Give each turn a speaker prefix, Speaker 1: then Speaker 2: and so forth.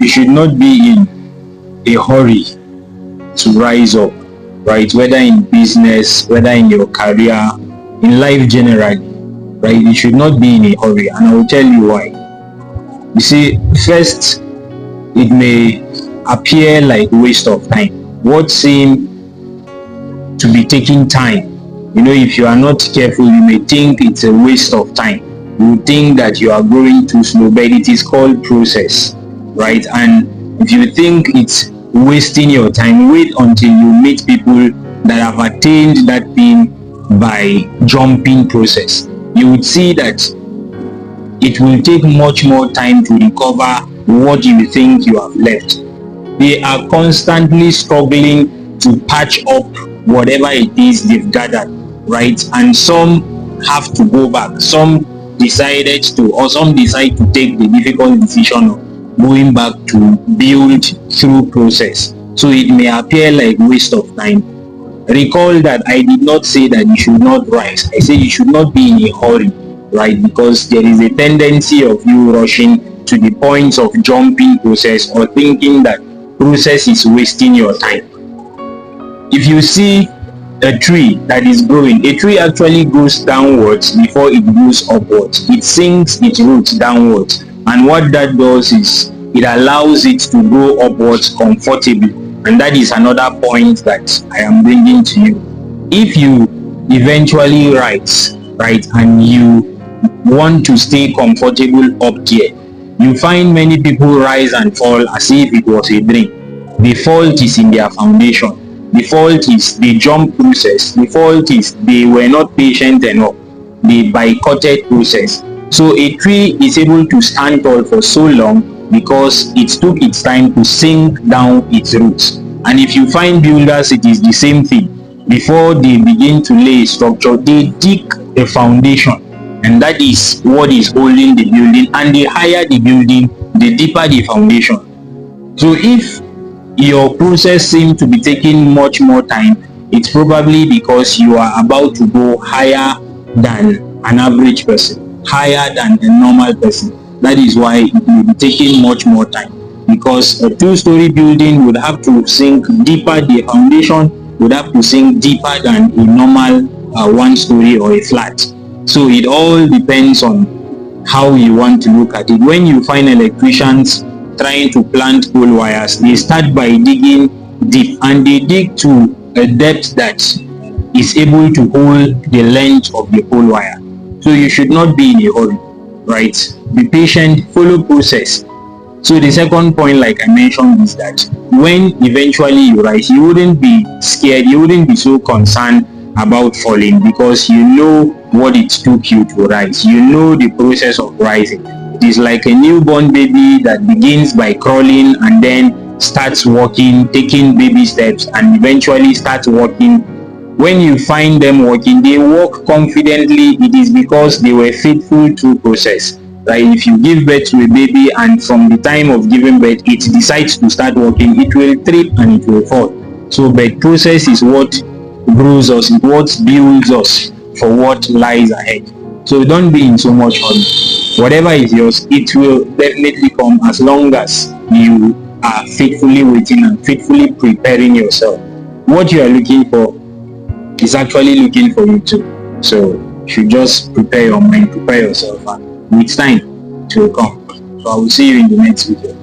Speaker 1: you should not be in a hurry to rise up, right? Whether in business, whether in your career, in life generally, right? You should not be in a hurry, and I will tell you why. You see, first, it may appear like waste of time. What seems to be taking time, if you are not careful, you may think it's a waste of time. You think that you are going too slow, but it is called process, right? And if you think it's wasting your time, wait until you meet people that have attained that thing by jumping process. You would see that it will take much more time to recover what you think you have left. They are constantly struggling to patch up whatever it is they've gathered, right? And some have to go back. Some decide to take the difficult decision of going back to build through process. So it may appear like waste of time. Recall that I did not say that you should not rise. I say you should not be in a hurry, right? Because there is a tendency of you rushing to the point of jumping process or thinking that process is wasting your time. If you see a tree that is growing, a tree actually goes downwards before it goes upwards. It sinks its roots downwards, and what that does is it allows it to grow upwards comfortably. And that is another point that I am bringing to you. If you eventually rise, right, and you want to stay comfortable up there, you find many people rise and fall as if it was a dream. The fault is in their foundation. The fault is they jump process. The fault is they were not patient enough. They boycotted process. So a tree is able to stand tall for so long because it took its time to sink down its roots. And if you find builders, it is the same thing. Before they begin to lay a structure, they dig a foundation, and that is what is holding the building. And the higher the building, the deeper the foundation. So if your process seems to be taking much more time, it's probably because you are about to go higher than an average person, higher than a normal person. That is why it will be taking much more time, because a two-story building would have to sink deeper. The foundation would have to sink deeper than a normal one-story or a flat. So it all depends on how you want to look at it. When you find electricians trying to plant pole wires, they start by digging deep, and they dig to a depth that is able to hold the length of the pole wire. So you should not be in a hurry, right? Be patient, follow process. So the second point, like I mentioned, is that when eventually you rise, you wouldn't be scared, you wouldn't be so concerned about falling, because you know what it took you to rise. You know the process of rising. It is like a newborn baby that begins by crawling and then starts walking, taking baby steps, and eventually starts walking. When you find them walking, they walk confidently. It is because they were faithful to process. Right? If you give birth to a baby and from the time of giving birth it decides to start walking, it will trip and it will fall. So but process is what grows us, it's what builds us for what lies ahead. So don't be in so much hurry. Whatever is yours, it will definitely come, as long as you are faithfully waiting and faithfully preparing yourself. What you are looking for is actually looking for you too. So you should just prepare your mind, prepare yourself, and with time it will come. So I will see you in the next video.